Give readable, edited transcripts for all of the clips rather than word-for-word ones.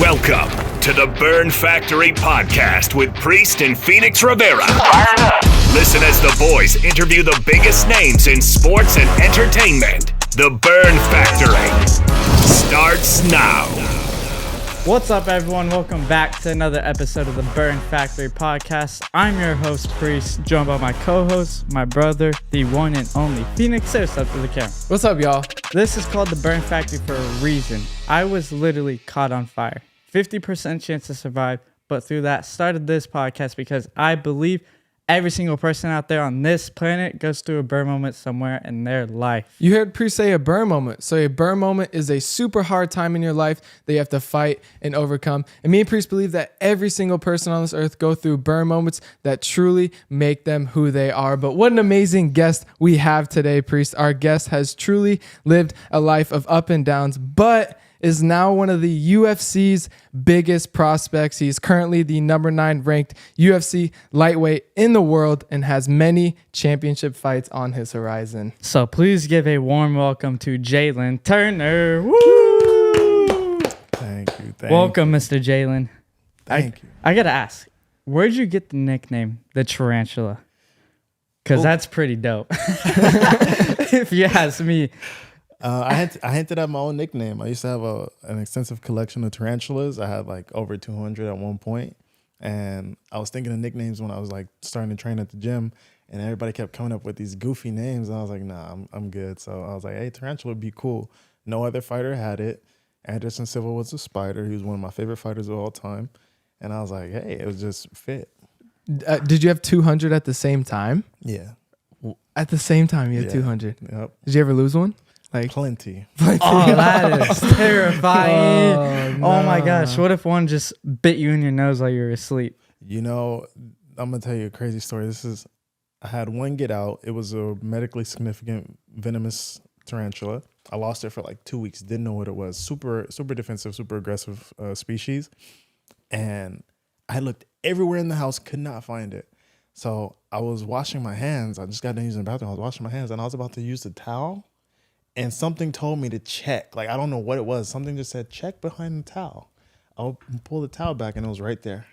Welcome to the Burn Factory Podcast with Priest and Phoenix Rivera. Listen as the boys interview the biggest names in sports and entertainment. The Burn Factory starts now. What's up, everyone? Welcome back to another episode of the Burn Factory Podcast. I'm your host, Priest, joined by my co-host, my brother, the one and only Phoenix. Say what's up to the camera. What's up, y'all? This is called the Burn Factory for a reason. I was literally caught on fire. 50% chance to survive, but through that started this podcast because I believe every single person out there on this planet goes through a burn moment somewhere in their life. You heard Priest say a burn moment. So a burn moment is a super hard time in your life that you have to fight and overcome. And me and Priest believe that every single person on this earth go through burn moments that truly make them who they are. But what an amazing guest we have today, Priest. Our guest has truly lived a life of up and downs, but is now one of the UFC's biggest prospects. He's currently the number 9 ranked UFC lightweight in the world and has many championship fights on his horizon. So please give a warm welcome to Jalin Turner. Woo! Thank you. Welcome, Mr. Jalin. Thank you. I gotta ask, where'd you get the nickname, the Tarantula? Because that's pretty dope. If you ask me. I hinted at my own nickname. I used to have an extensive collection of tarantulas. I had like over 200 at one point, and I was thinking of nicknames when I was like starting to train at the gym, and everybody kept coming up with these goofy names, and I was like, nah, I'm good. So I was like, hey, tarantula would be cool. No other fighter had it. Anderson Silva was a spider. He was one of my favorite fighters of all time, and I was like, hey, it was just fit. Did you have 200 at the same time? Yeah. At the same time, you had 200. Yep. Did you ever lose one? Like Plenty. Oh, that is terrifying. Oh my gosh. What if one just bit you in your nose while you were asleep? You know, I'm going to tell you a crazy story. I had one get out. It was a medically significant venomous tarantula. I lost it for like 2 weeks. Didn't know what it was. Super defensive, super aggressive species. And I looked everywhere in the house, could not find it. So I was washing my hands. I just got done using the bathroom. I was washing my hands and I was about to use the towel. And something told me to check. Like, I don't know what it was. Something just said, check behind the towel. I'll pull the towel back and it was right there.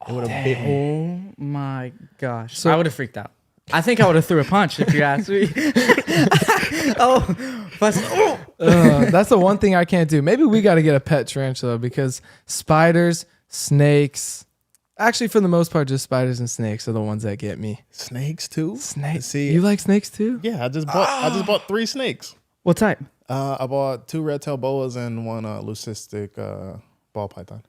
It would have bit me. Oh my gosh. So I would have freaked out. I think I would have threw a punch if you asked me. that's the one thing I can't do. Maybe we got to get a pet tarantula because spiders, snakes, actually for the most part, just spiders and snakes are the ones that get me. Snakes too? Snakes. See, you like snakes too? Yeah, I just bought 3 snakes. What type? I bought 2 red-tailed boas and 1 leucistic ball python.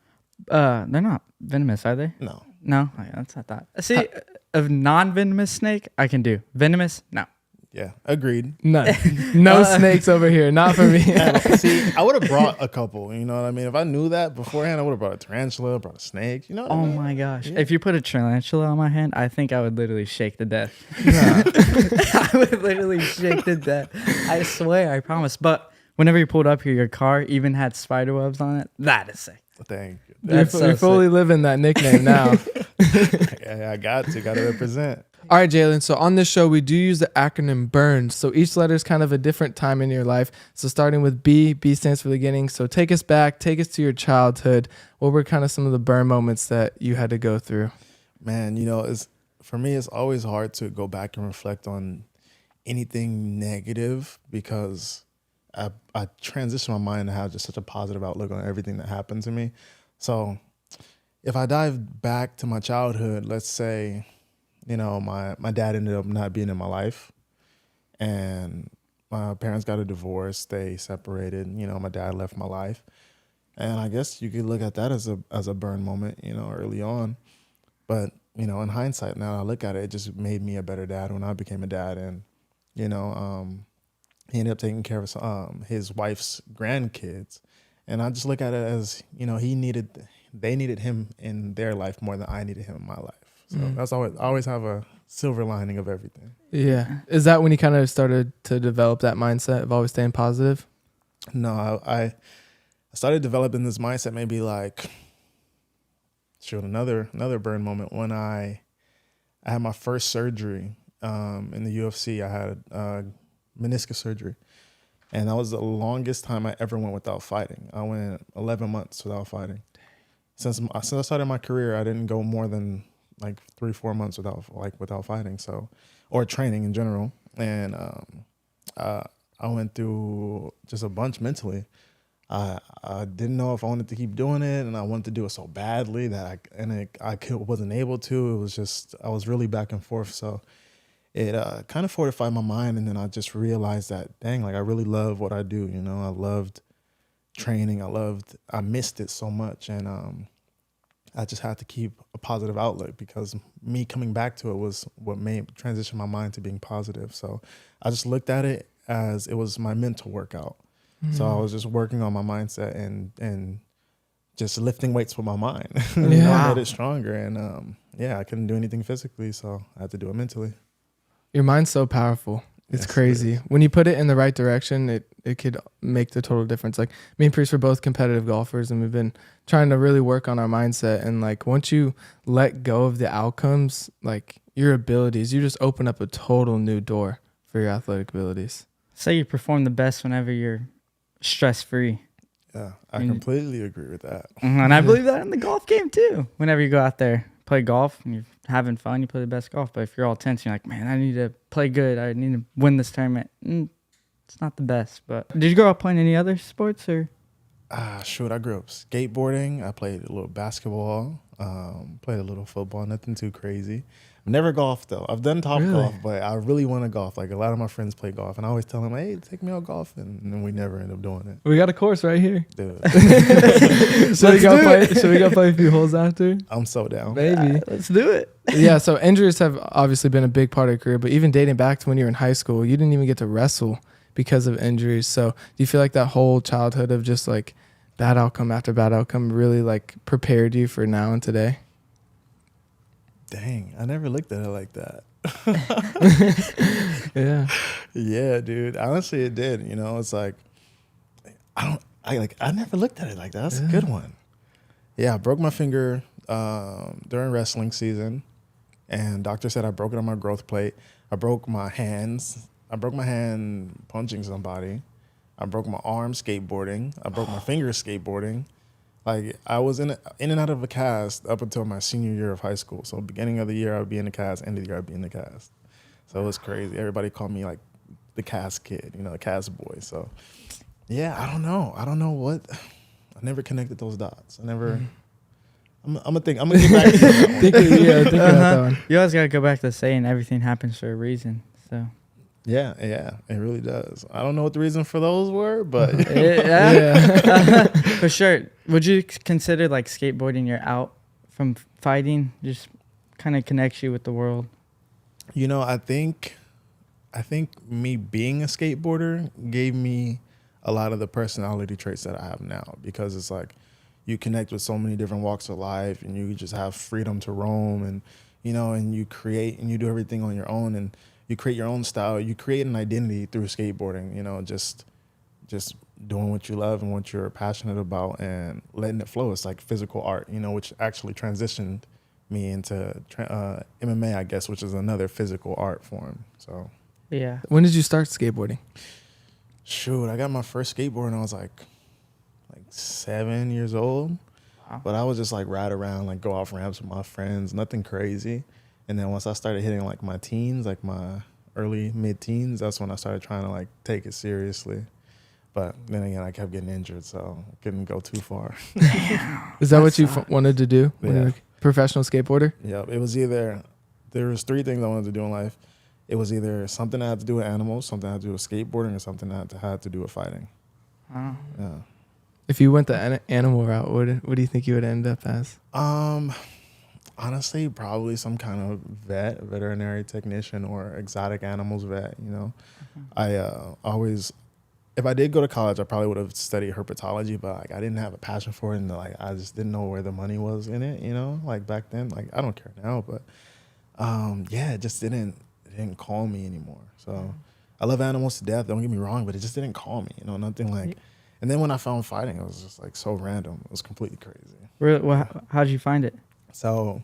They're not venomous, are they? No. No? Oh, yeah, that's not that. See, a non-venomous snake, I can do. Venomous? No. Yeah, agreed. None. No snakes over here. Not for me. See, I would have brought a couple. You know what I mean? If I knew that beforehand, I would have brought a tarantula, brought a snake. You know what I mean? My gosh. Yeah. If you put a tarantula on my hand, I think I would literally shake to death. I would literally shake to death. I swear, I promise. But whenever you pulled up here, your car even had spider webs on it. That is sick. Thank you. You're fully living that nickname now. I got to represent. All right, Jalin. So on this show, we do use the acronym BURN. So each letter is kind of a different time in your life. So starting with B stands for beginning. So take us back, take us to your childhood. What were kind of some of the burn moments that you had to go through? Man, you know, for me, it's always hard to go back and reflect on anything negative because I transition my mind to have just such a positive outlook on everything that happened to me. So if I dive back to my childhood, let's say, you know, my dad ended up not being in my life and my parents got a divorce. They separated. You know, my dad left my life. And I guess you could look at that as a burn moment, you know, early on. But, you know, in hindsight, now I look at it, it just made me a better dad when I became a dad. And, you know, he ended up taking care of his wife's grandkids. And I just look at it as, you know, they needed him in their life more than I needed him in my life. So that's I always have a silver lining of everything. Yeah. Is that when you kind of started to develop that mindset of always staying positive? No, I started developing this mindset maybe like, another burn moment when I had my first surgery in the UFC. I had meniscus surgery. And that was the longest time I ever went without fighting. I went 11 months without fighting. since I started my career, I didn't go more than like 3-4 months without fighting, so, or training in general. And I went through just a bunch mentally. I didn't know if I wanted to keep doing it, and I wanted to do it so badly that wasn't able to. It was just, I was really back and forth. So it kind of fortified my mind, and then I just realized that, dang, like I really love what I do. You know, I loved training. I missed it so much, and I just had to keep a positive outlook, because me coming back to it was what made transition my mind to being positive. So I just looked at it as it was my mental workout. So I was just working on my mindset and just lifting weights with my mind. I made it stronger. And I couldn't do anything physically, so I had to do it mentally. Your mind's so powerful. It's Yes, crazy. When you put it in the right direction, it could make the total difference. Like me and Priest were both competitive golfers, and we've been trying to really work on our mindset. And like once you let go of the outcomes, like your abilities, you just open up a total new door for your athletic abilities. Say you perform the best whenever you're stress-free. Yeah, I completely agree with that. And I believe that in the golf game too. Whenever you go out there, play golf, and you're having fun, you play the best golf. But if you're all tense, you're like, man, I need to play good. I need to win this tournament. It's not the best. But did you grow up playing any other sports or? Shoot, I grew up skateboarding. I played a little basketball, played a little football, nothing too crazy. I've never golfed though. I've done golf, but I really want to golf. Like a lot of my friends play golf, and I always tell them, hey, take me out golfing, and then we never end up doing it. We got a course right here. Dude. So we go play a few holes after? I'm so down. Maybe. Let's do it. Yeah, so injuries have obviously been a big part of your career, but even dating back to when you were in high school, you didn't even get to wrestle because of injuries. So do you feel like that whole childhood of just like bad outcome after bad outcome really like prepared you for now and today? Dang, I never looked at it like that. Yeah. Yeah, dude. Honestly, it did. You know, it's like I never looked at it like that. That's a good one. Yeah, I broke my finger during wrestling season, and doctor said I broke it on my growth plate. I broke my hands. I broke my hand punching somebody. I broke my arm skateboarding. I broke my finger skateboarding. Like I was in and out of a cast up until my senior year of high school. So beginning of the year I would be in the cast, end of the year I'd be in the cast. So it was crazy. Everybody called me like the cast kid, you know, the cast boy. So yeah, I don't know what. I never connected those dots. I'm gonna get back to that one. Think about that one. You always gotta go back to saying everything happens for a reason. So Yeah, it really does. I don't know what the reason for those were, but for sure. Would you consider like skateboarding your out from fighting? Just kind of connects you with the world. you know, I think me being a skateboarder gave me a lot of the personality traits that I have now, because it's like you connect with so many different walks of life, and you just have freedom to roam, and you know, and you create and you do everything on your own, and you create your own style. You create an identity through skateboarding, you know, just doing what you love and what you're passionate about and letting it flow. It's like physical art, you know, which actually transitioned me into MMA, I guess, which is another physical art form. So, Yeah. When did you start skateboarding? shoot, I got my first skateboard when I was like 7 years old. Wow. But I was just like ride around, like go off ramps with my friends, nothing crazy. And then once I started hitting like my teens, like my early mid-teens, that's when I started trying to like take it seriously. But then again, I kept getting injured, so I couldn't go too far. Is that what you wanted to do when you Yeah. were a professional skateboarder? Yeah, it was either, there was 3 things I wanted to do in life. It was either something that had to do with animals, something that had to do with skateboarding, or something that had to do with fighting. Wow. Yeah. If you went the animal route, what do you think you would end up as? Honestly, probably some kind of veterinary technician or exotic animals vet, you know. I always, if I did go to college, I probably would have studied herpetology, but like I didn't have a passion for it, and like I just didn't know where the money was in it, you know, like back then. Like I don't care now, but yeah, it just didn't call me anymore. So I love animals to death, don't get me wrong, but it just didn't call me, you know, nothing like. And then when I found fighting, it was just like so random. It was completely crazy. Really? Well, how'd you find it? So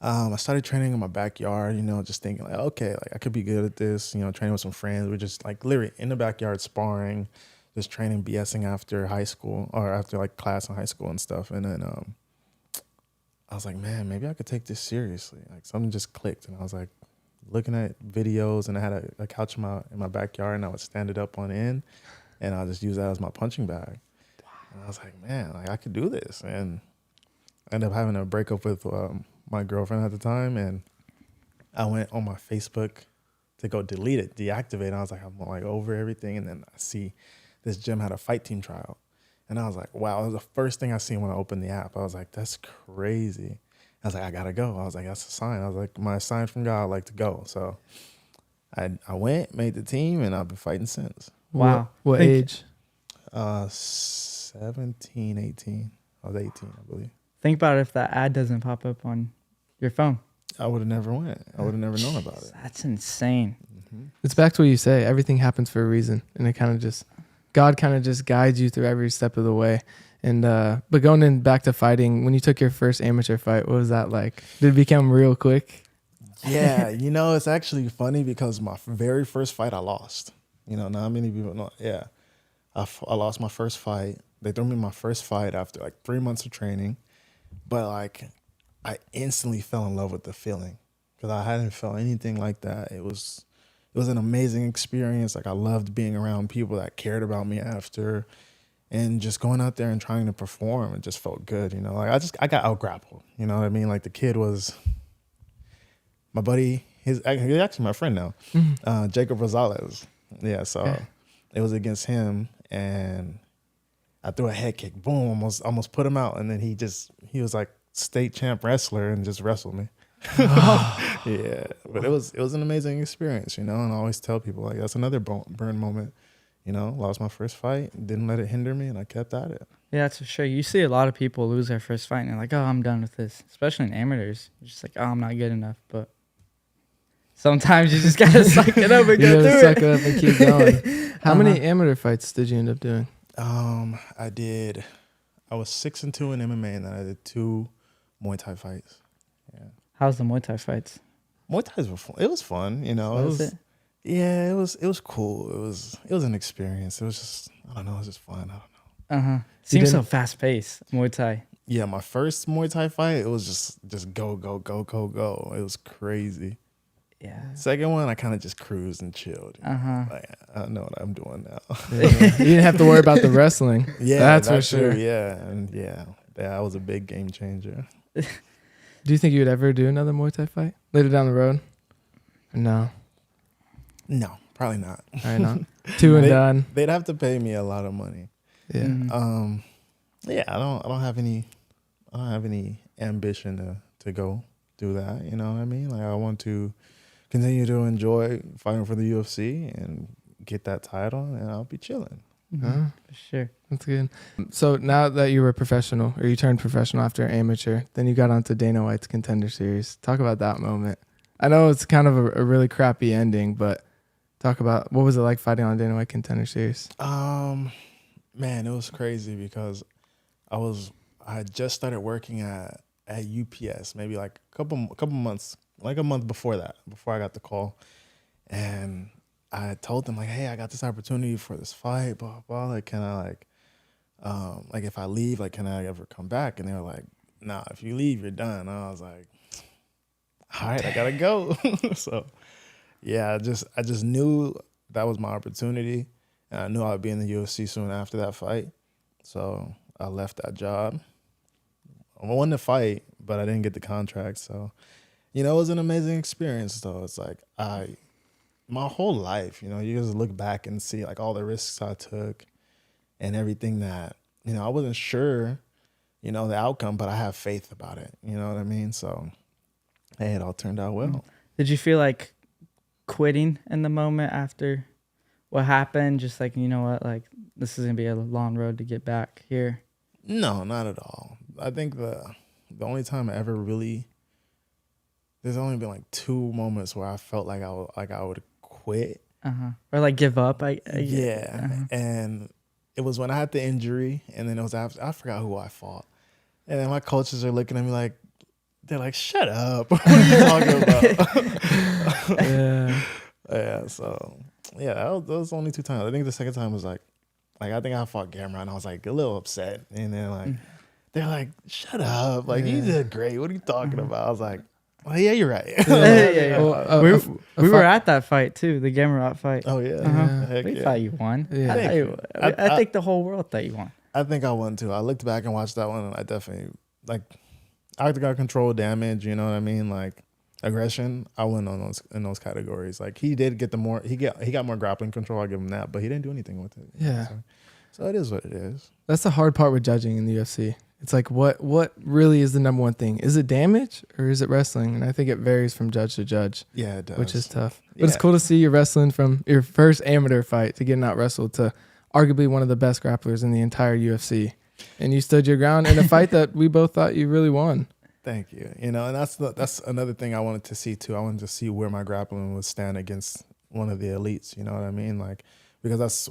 I started training in my backyard, you know, just thinking like, okay, like I could be good at this, you know, training with some friends. We're just like literally in the backyard sparring, just training, BSing after high school or after like class in high school and stuff. And then I was like, man, maybe I could take this seriously. Like something just clicked, and I was like looking at videos, and I had a couch in my backyard, and I would stand it up on end, and I'll just use that as my punching bag. And I was like, man, like I could do this, and I ended up having a breakup with my girlfriend at the time, and I went on my Facebook to go deactivate it. And I was like, I'm like over everything, and then I see this gym had a fight team tryout. And I was like, wow, it was the first thing I seen when I opened the app. I was like, that's crazy. I was like, I gotta go. I was like, that's a sign. I was like, my sign from God, like to go. So I went, made the team, and I've been fighting since. Wow. What age? 17, 18. I was 18, I believe. Think about it if that ad doesn't pop up on your phone. I would have never went. I would have never known about it. That's insane. It's back to what you say. Everything happens for a reason, and it kind of just, God kind of just guides you through every step of the way. And but going in back to fighting, when you took your first amateur fight, what was that like? Did it become real quick? Yeah, it's actually funny because my very first fight I lost. Not many people know. Yeah, I lost my first fight. They threw me my first fight after like 3 months of training, but like I instantly fell in love with the feeling because I hadn't felt anything like that. It was an amazing experience. Like I loved being around people that cared about me after, and just going out there and trying to perform. It just felt good, Like I got out grappled. You know what I mean? Like the kid was my buddy. He's actually my friend now, Jacob Rosales. Yeah, so it was against him, and I threw a head kick. Boom! Almost put him out, and then he was like state champ wrestler and just wrestled me. Yeah, but it was an amazing experience, And I always tell people like that's another burn moment. Lost my first fight, didn't let it hinder me, and I kept at it. Yeah, that's for sure. You see a lot of people lose their first fight and they're like, oh, I'm done with this. Especially in amateurs. You're just like, oh, I'm not good enough. But sometimes you just got to suck it up and go through suck it up and keep going. How many amateur fights did you end up doing? I was 6-2 in MMA, and then I did 2 Muay Thai fights. Yeah. How's the Muay Thai fights? Muay Thais were fun. It was fun, Was it? Yeah, it was cool. It was an experience. It was just, I don't know, it was just fun. I don't know. Seems so fast paced, Muay Thai. Yeah, my first Muay Thai fight, it was just go, go, go, go, go. It was crazy. Yeah. Second one, I kind of just cruised and chilled. Like, I know what I'm doing now. You didn't have to worry about the wrestling. Yeah, that's for sure. Yeah, and that was a big game changer. Do you think you would ever do another Muay Thai fight later down the road? Or no? No, probably not. Probably not. Two and done. They'd have to pay me a lot of money. Yeah. Yeah, I don't have any ambition to go do that. You know what I mean? Like I want to continue to enjoy fighting for the UFC and get that title, and I'll be chilling. For sure. That's good. So now that you were professional, or you turned professional after amateur, then you got onto Dana White's Contender Series. Talk about that moment. I know it's kind of a really crappy ending, but talk about what was it like fighting on Dana White Contender Series? Man, it was crazy because I had just started working at UPS, maybe like a couple months, like a month before that, before I got the call. And I told them like, hey, I got this opportunity for this fight, blah, blah. Like, can I like if I leave, like, can I ever come back? And they were like, nah, if you leave, you're done. And I was like, all right, I gotta go. So yeah, I just knew that was my opportunity. And I knew I'd be in the UFC soon after that fight. So I left that job. I won the fight, but I didn't get the contract. So, it was an amazing experience though. It's like my whole life, you just look back and see like all the risks I took and everything that, I wasn't sure, the outcome, but I have faith about it. You know what I mean? So, hey, it all turned out well. Did you feel like quitting in the moment after what happened? Just like, you know what, like this is going to be a long road to get back here? No, not at all. I think the only time I ever really, there's only been like 2 moments where I felt like I would quit. Or like give up. And it was when I had the injury, and then it was after, I forgot who I fought. And then my coaches are looking at me like, they're like, shut up. What are you talking about? Yeah. So yeah, that was the only 2 times. I think the second time was like I think I fought Gamera, and I was like a little upset. And then they're like, shut up. Like, you did great. What are you talking about? I was like, well, yeah, you're right. Yeah. Well, we were at that fight too, the Gamarot fight. Oh, yeah. Uh-huh. We Yeah. thought you won. Yeah. I think the whole world thought you won. I think I won too. I looked back and watched that one, and I definitely, like, I got control damage, you know what I mean? Like, aggression, I win on those categories. Like, he did get he got more grappling control, I'll give him that, but he didn't do anything with it. Yeah. So it is what it is. That's the hard part with judging in the UFC. It's like, what really is the number one thing? Is it damage or is it wrestling? And I think it varies from judge to judge. Yeah, it does. Which is tough. But it's cool to see you wrestling from your first amateur fight to getting out wrestled to arguably one of the best grapplers in the entire UFC. And you stood your ground in a fight that we both thought you really won. Thank you. You know, and that's another thing I wanted to see too. I wanted to see where my grappling would stand against one of the elites. You know what I mean? Like, because that's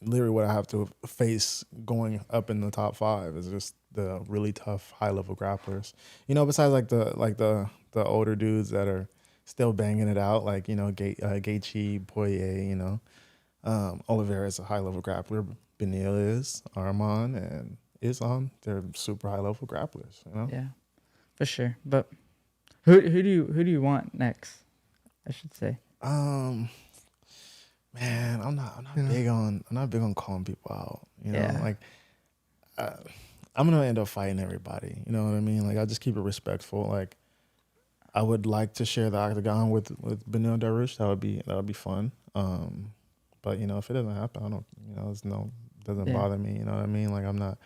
literally what I have to face going up in the top 5 is just the really tough high level grapplers. You know, besides the older dudes that are still banging it out, like, you know, Gaethje, Poirier, you know, Oliveira is a high level grappler. Beneil is, Arman, and Islam. They're super high level grapplers. You know. Yeah, for sure. But who do you want next? I should say. Man, I'm not big on calling people out. You know, like I'm gonna end up fighting everybody. You know what I mean? Like, I just keep it respectful. Like, I would like to share the octagon with Beneil Dariush. That would be fun. But you know, if it doesn't happen, I don't. You know, doesn't bother me. You know what I mean? Like, I'm not.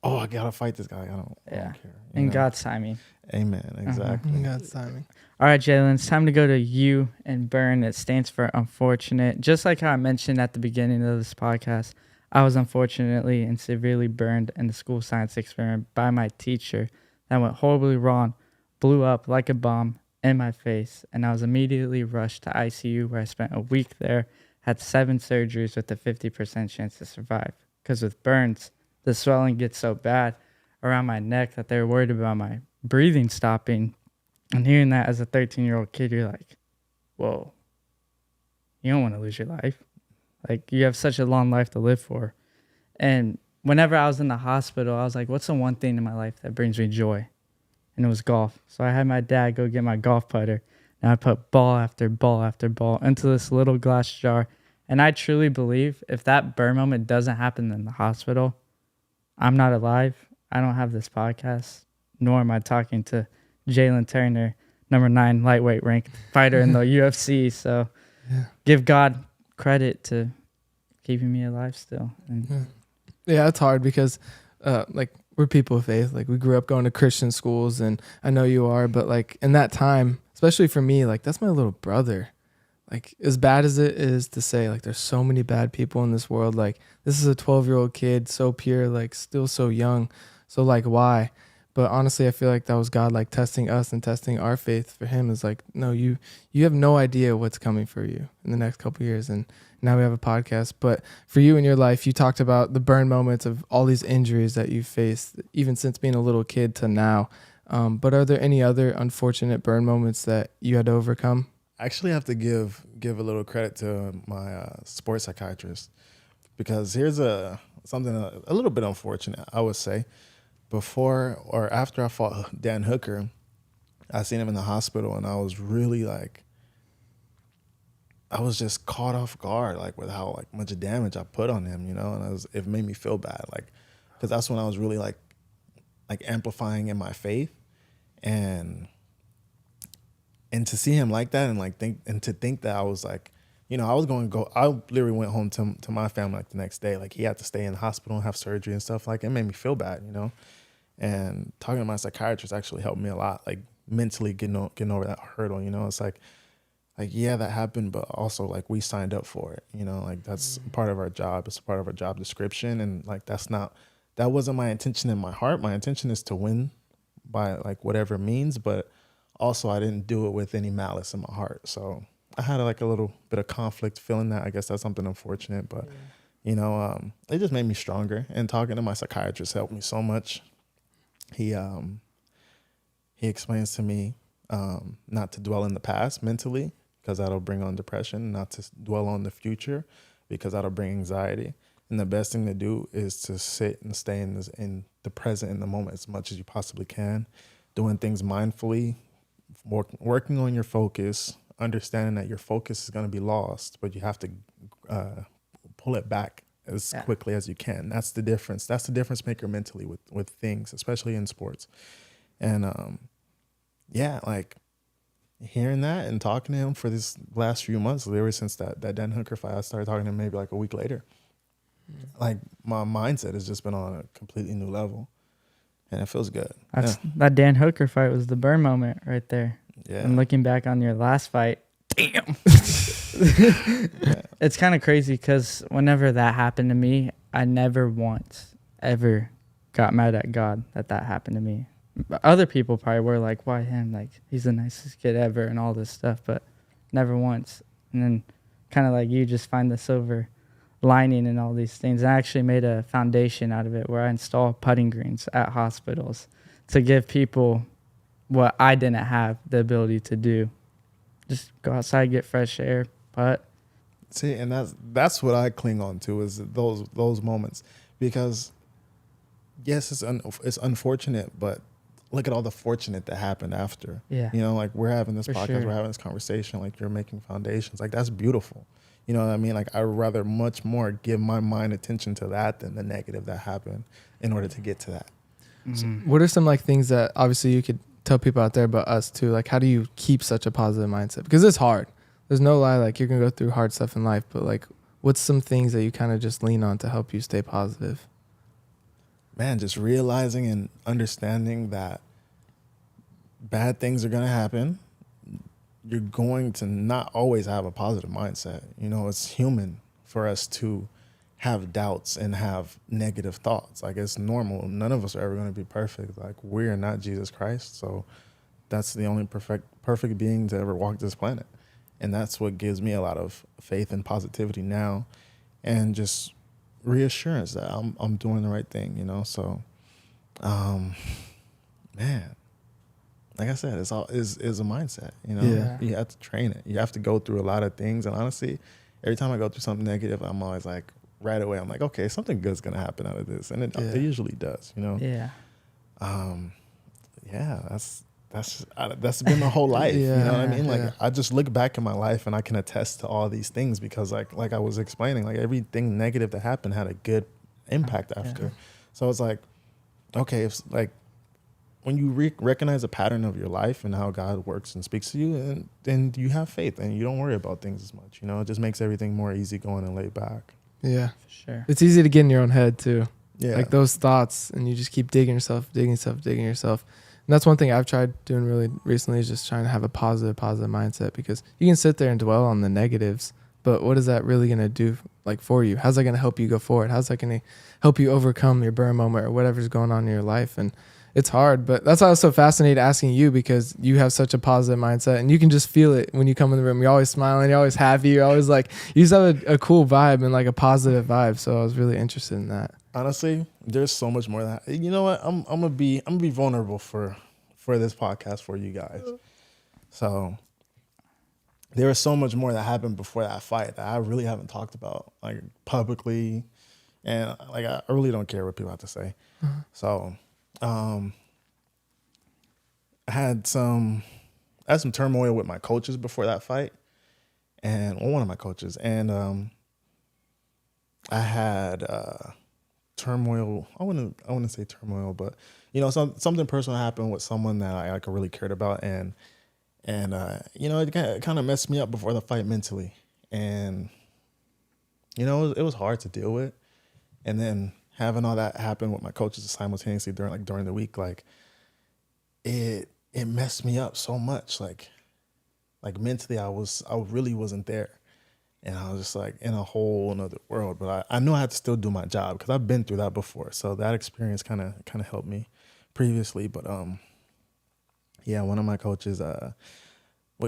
Oh, I gotta fight this guy. I don't care. In God's timing. Amen. Exactly. In God's timing. All right, Jalin, it's time to go to U and burn. It stands for unfortunate. Just like how I mentioned at the beginning of this podcast, I was unfortunately and severely burned in the school science experiment by my teacher. That went horribly wrong, blew up like a bomb in my face, and I was immediately rushed to ICU, where I spent a week there, had 7 surgeries with a 50% chance to survive. Because with burns, the swelling gets so bad around my neck that they were worried about my breathing stopping. And hearing that as a 13-year-old kid, you're like, whoa, you don't want to lose your life. Like, you have such a long life to live for. And whenever I was in the hospital, I was like, what's the one thing in my life that brings me joy? And it was golf. So I had my dad go get my golf putter, and I put ball after ball after ball into this little glass jar. And I truly believe if that burn moment doesn't happen in the hospital, I'm not alive. I don't have this podcast, nor am I talking to Jalin Turner, number 9 lightweight ranked fighter in the UFC. So give God credit to keeping me alive still. And yeah, it's hard because like, we're people of faith. Like, we grew up going to Christian schools, and I know you are, but like, in that time, especially for me, like, that's my little brother. Like, as bad as it is to say, like, there's so many bad people in this world. Like, this is a 12-year-old kid, so pure, like, still so young. So, like, why? But honestly, I feel like that was God, like, testing us and testing our faith for him. Is like, no, you have no idea what's coming for you in the next couple of years. And now we have a podcast. But for you in your life, you talked about the burn moments of all these injuries that you've faced, even since being a little kid to now. But are there any other unfortunate burn moments that you had to overcome? I actually have to give a little credit to my sports psychiatrist, because here's something a little bit unfortunate, I would say. Before or after I fought Dan Hooker, I seen him in the hospital, and I was really like, I was just caught off guard, like, with how like much damage I put on him, you know, and it made me feel bad, like, because that's when I was really like amplifying in my faith, and to see him like that, and to think that I was like, you know, I literally went home to my family like the next day. Like, he had to stay in the hospital and have surgery and stuff. Like, it made me feel bad, you know. And talking to my psychiatrist actually helped me a lot, like, mentally getting over that hurdle, you know. It's like, yeah, that happened, but also, like, we signed up for it, you know. Like, that's part of our job. It's part of our job description, and like, that wasn't my intention in my heart. My intention is to win by like whatever means, but also I didn't do it with any malice in my heart. So I had like a little bit of conflict feeling that. I guess that's something unfortunate, but you know, it just made me stronger. And talking to my psychiatrist helped me so much. He explains to me not to dwell in the past mentally, because that'll bring on depression, not to dwell on the future because that'll bring anxiety, And the best thing to do is to sit and stay in the present, in the moment, as much as you possibly can, doing things mindfully, working on your focus, understanding that your focus is going to be lost, but you have to pull it back as quickly as you can. That's the difference. That's the difference maker mentally with things, especially in sports. And like hearing that and talking to him for this last few months, ever since that Dan Hooker fight, I started talking to him maybe like a week later. Like my mindset has just been on a completely new level, and it feels good. That Dan Hooker fight was the burn moment right there. Yeah. And looking back on your last fight, damn. It's kind of crazy because whenever that happened to me, I never once ever got mad at God that happened to me. Other people probably were like, why him? Like, he's the nicest kid ever and all this stuff, but never once. And then kind of like you just find the silver lining in all these things. I actually made a foundation out of it where I install putting greens at hospitals to give people what I didn't have the ability to do. Just go outside, get fresh air, putt. See, and that's what I cling on to is those moments, because yes, it's unfortunate, but look at all the fortunate that happened after. Yeah. You know, like we're having this podcast, sure. we're having this conversation, like you're making foundations. Like that's beautiful. You know what I mean? Like I'd rather much more give my mind attention to that than the negative that happened in order to get to that. So what are some like things that obviously you could tell people out there, but us too? Like how do you keep such a positive mindset? Because it's hard. There's no lie. Like you're going to go through hard stuff in life, but like what's some things that you kind of just lean on to help you stay positive? Man, just realizing and understanding that bad things are going to happen. You're going to not always have a positive mindset. You know, it's human for us to have doubts and have negative thoughts. Like it's normal. None of us are ever going to be perfect. Like we're not Jesus Christ. So that's the only perfect being to ever walk this planet. And that's what gives me a lot of faith and positivity now, and just reassurance that I'm doing the right thing, you know? So, man, like I said, it's a mindset, you know? Yeah. You have to train it. You have to go through a lot of things. And honestly, every time I go through something negative, I'm always like, right away, I'm like, okay, something good's going to happen out of this. And it usually does, you know? Yeah. That's been my whole life. You know what I mean? Like I just look back in my life and I can attest to all these things because like I was explaining, like everything negative that happened had a good impact after. Yeah. So it's like, okay, if like when you recognize a pattern of your life and how God works and speaks to you, and then you have faith and you don't worry about things as much. You know, it just makes everything more easygoing and laid back. Yeah. For sure. It's easy to get in your own head too. Yeah. Like those thoughts, and you just keep digging yourself. And that's one thing I've tried doing really recently is just trying to have a positive mindset, because you can sit there and dwell on the negatives, but what is that really going to do like for you? How's that going to help you go forward? How's that going to help you overcome your burn moment or whatever's going on in your life? And it's hard, but that's why I was so fascinated asking you, because you have such a positive mindset and you can just feel it when you come in the room. You're always smiling. You're always happy. You're always like, you just have a cool vibe and like a positive vibe. So I was really interested in that. Honestly, there's so much more that, you know what? I'm gonna be vulnerable for this podcast for you guys. So there was so much more that happened before that fight that I really haven't talked about like publicly, and like I really don't care what people have to say. So I had some turmoil with my coaches before that fight, and one of my coaches, and I had turmoil. I wouldn't say turmoil, but you know, something personal happened with someone that I really cared about, and you know, it kind of messed me up before the fight mentally, and you know, it was hard to deal with, and then having all that happen with my coaches simultaneously during the week, like it messed me up so much, like mentally, I really wasn't there. And I was just like in a whole another world, but I knew I had to still do my job because I've been through that before. So that experience kind of helped me previously. But yeah, one of my coaches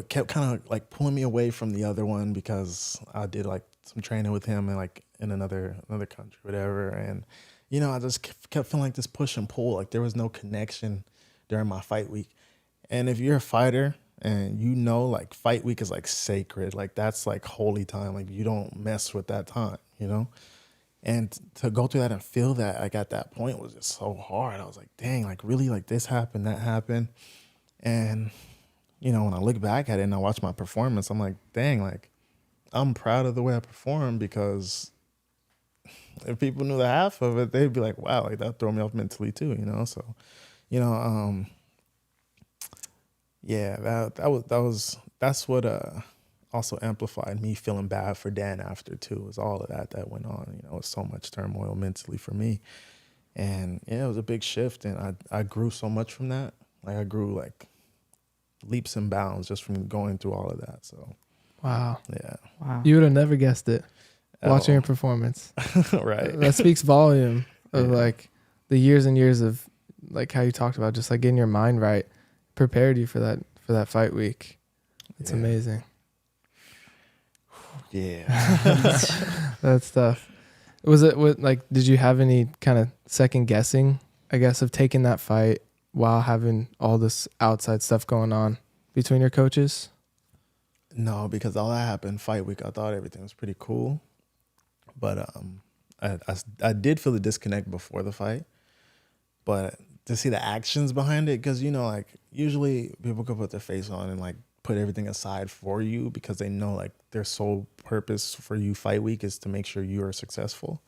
kept kind of like pulling me away from the other one because I did like some training with him and like in another country, whatever. And you know, I just kept feeling like this push and pull, like there was no connection during my fight week. And if you're a fighter, and you know, like fight week is like sacred, like that's like holy time, like you don't mess with that time, you know. And to go through that and feel that, like, at that point was just so hard. I was like, dang, like, really, like, this happened, that happened. And, you know, when I look back at it and I watch my performance, I'm like, dang, like, I'm proud of the way I performed, because if people knew the half of it, they'd be like, wow, like, that throw me off mentally too, you know? So, you know, yeah, that's what also amplified me feeling bad for Dan after too. Was all of that went on. You know, it was so much turmoil mentally for me, and yeah, it was a big shift, and I grew so much from that. Like, I grew like leaps and bounds just from going through all of that. So, wow, yeah, Wow. you would have never guessed it watching all. your performance. Right. That speaks volume of Yeah. like the years and years of like how you talked about just like getting your mind right prepared you for that fight week. It's Yeah. amazing. Yeah. That's tough. Was it like, did you have any kind of second guessing, I guess, of taking that fight while having all this outside stuff going on between your coaches? No, because all that happened fight week. I thought everything was pretty cool, but I did feel the disconnect before the fight, but to see the actions behind it, because, you know, like, usually people could put their face on and like put everything aside for you because they know like their sole purpose for you fight week is to make sure you are successful,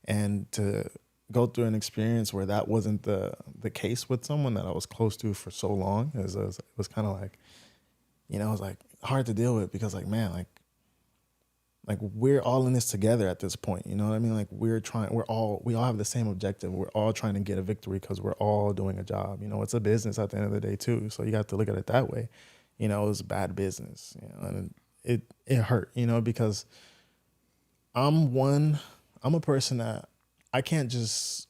and to go through an experience where that wasn't the case with someone that I was close to for so long, it was kind of like, you know, it was like hard to deal with, because like, man, like we're all in this together at this point, you know what I mean? Like, we all have the same objective. We're all trying to get a victory because we're all doing a job. You know, it's a business at the end of the day too. So you got to look at it that way. You know, it was bad business, you know, and it hurt, you know, because I'm a person that I can't just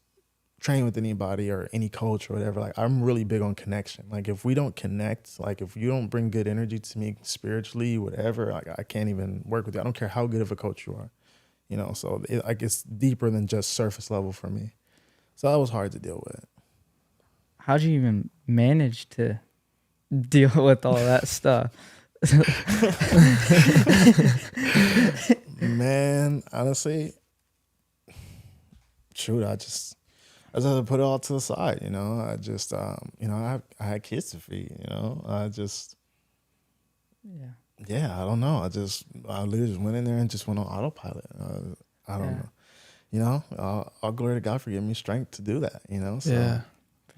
train with anybody or any coach or whatever. Like, I'm really big on connection. Like, if we don't connect, like, if you don't bring good energy to me spiritually, whatever, like, I can't even work with you. I don't care how good of a coach you are, you know? So it's deeper than just surface level for me. So that was hard to deal with. How'd you even manage to deal with all that stuff? Man, honestly, shoot, I just had to put it all to the side, you know. I just, you know, I had kids to feed, you know. Yeah, I don't know. I literally just went in there and just went on autopilot. I don't know. You know, I'll glory to God for giving me strength to do that, you know. So, Yeah,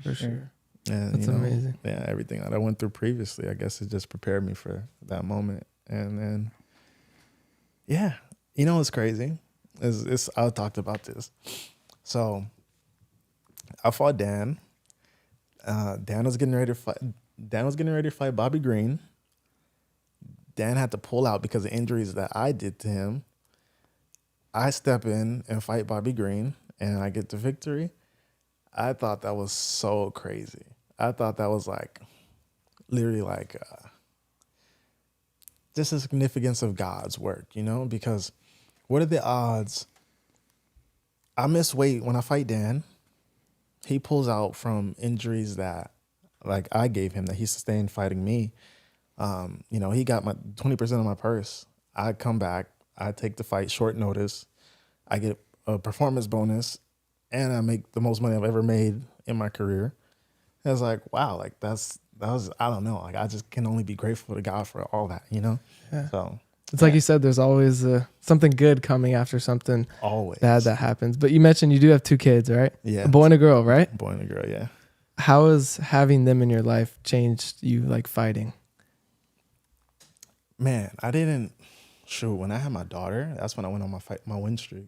for sure. and, That's you know, amazing. Yeah, everything that I went through previously, I guess it just prepared me for that moment. And then, yeah, you know what's crazy? I talked about this. So I fought Dan. Dan was getting ready to fight Bobby Green. Dan had to pull out because of injuries that I did to him. I step in and fight Bobby Green, and I get the victory. I thought that was so crazy. I thought that was like literally like just the significance of God's work, you know? Because what are the odds? I miss weight when I fight Dan. He pulls out from injuries that like I gave him, that he sustained fighting me. You know, he got my 20% of my purse. I come back, I take the fight short notice. I get a performance bonus, and I make the most money I've ever made in my career. And it's like, wow, like that was, I don't know. Like, I just can only be grateful to God for all that, you know? Yeah. So It's like you said, there's always something good coming after something always bad that happens. But you mentioned you do have 2 kids, right? Yeah. A boy and a girl, right? Boy and a girl, yeah. How has having them in your life changed you, like, fighting? Man, when I had my daughter, that's when I went on my win streak.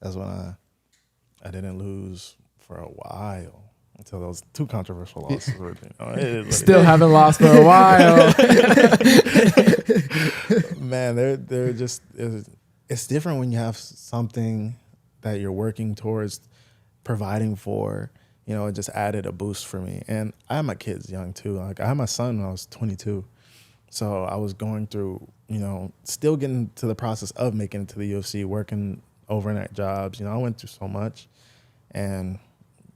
That's when I didn't lose for a while until those 2 controversial losses. You know, Still haven't lost for a while. Man, they're just, it's different when you have something that you're working towards providing for. You know, it just added a boost for me. And I had my kids young too. Like, I had my son when I was 22. So I was going through, you know, still getting to the process of making it to the UFC, working overnight jobs. You know, I went through so much. And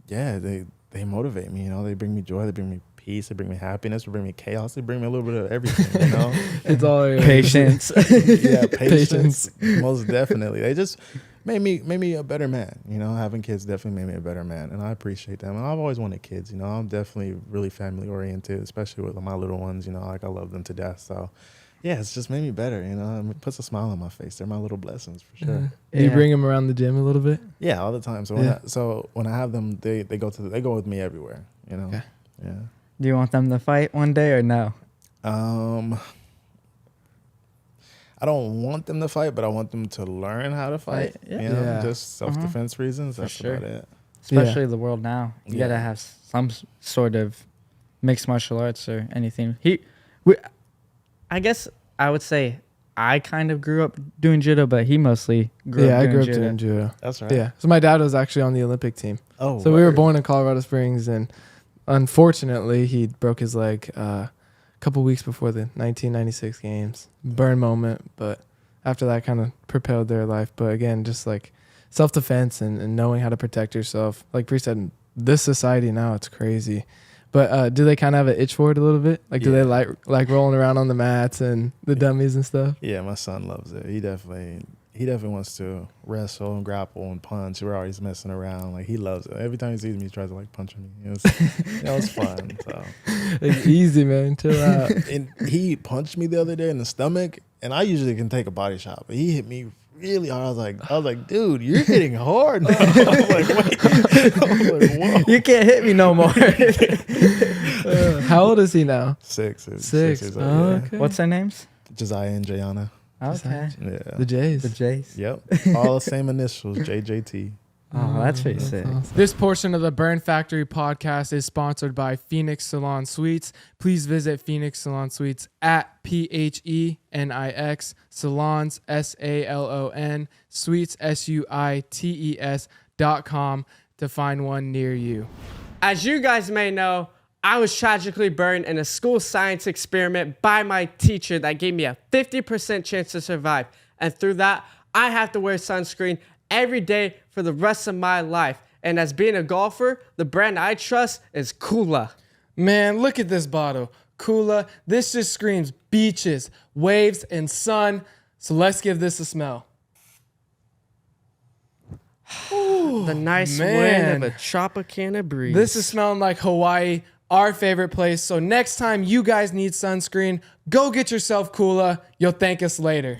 yeah, they motivate me, you know. They bring me joy, they bring me peace, they bring me happiness, they bring me chaos, they bring me a little bit of everything, you know. It's all Patience. Yeah, patience. Most definitely. They just made me a better man. You know, having kids definitely made me a better man, and I appreciate them. And I've always wanted kids. You know, I'm definitely really family oriented, especially with my little ones. You know, like I love them to death. So, yeah, it's just made me better. You know, it puts a smile on my face. They're my little blessings for sure. Do you bring them around the gym a little bit? Yeah, all the time. So when I have them, they go with me everywhere. You know. Okay. Yeah. Do you want them to fight one day or no? I don't want them to fight, but I want them to learn how to fight. Yeah. You know, Yeah. just self-defense reasons. That's sure. about it. Especially the world now. You Yeah. gotta have some sort of mixed martial arts or anything. I guess I would say I kind of grew up doing judo, but he mostly grew up doing I grew up judo. doing judo. That's right. Yeah. So my dad was actually on the Olympic team. Oh, So we were word. born in Colorado Springs, and unfortunately, he broke his leg a couple weeks before the 1996 games. Burn moment, but after that, kind of propelled their life. But again, just like self-defense and knowing how to protect yourself. Like Bree said, this society now, it's crazy. But do they kind of have an itch for it a little bit? Like, do they like rolling around on the mats and the dummies and stuff? Yeah, my son loves it. He definitely wants to wrestle and grapple and punch. We're always messing around. Like, he loves it. Every time he sees me, he tries to like punch me. It's fun. So It's easy, man. Chill out. and he punched me the other day in the stomach, and I usually can take a body shot, but he hit me really hard. I was like, dude, you're hitting hard now. I was like, wait. I was like, whoa. You can't hit me no more. How old is he now? 6 6. years old, Oh, yeah. okay. What's their names? Josiah and Jayana. Okay. Yeah. The Jays. The Jays. Yep. All the same initials, JJT. Oh, that's pretty sick. Awesome. This portion of the Burn Factory podcast is sponsored by Phoenix Salon Suites. Please visit Phoenix Salon Suites at PHENIX Salons SALON Suites SUITES.com to find one near you. As you guys may know, I was tragically burned in a school science experiment by my teacher that gave me a 50% chance to survive. And through that, I have to wear sunscreen every day for the rest of my life. And as being a golfer, the brand I trust is Kula. Man, look at this bottle. Kula. This just screams beaches, waves, and sun. So let's give this a smell. The nice man. wind of a Tropicana breeze. This is smelling like Hawaii, our favorite place. So next time you guys need sunscreen, go get yourself Kula. You'll thank us later.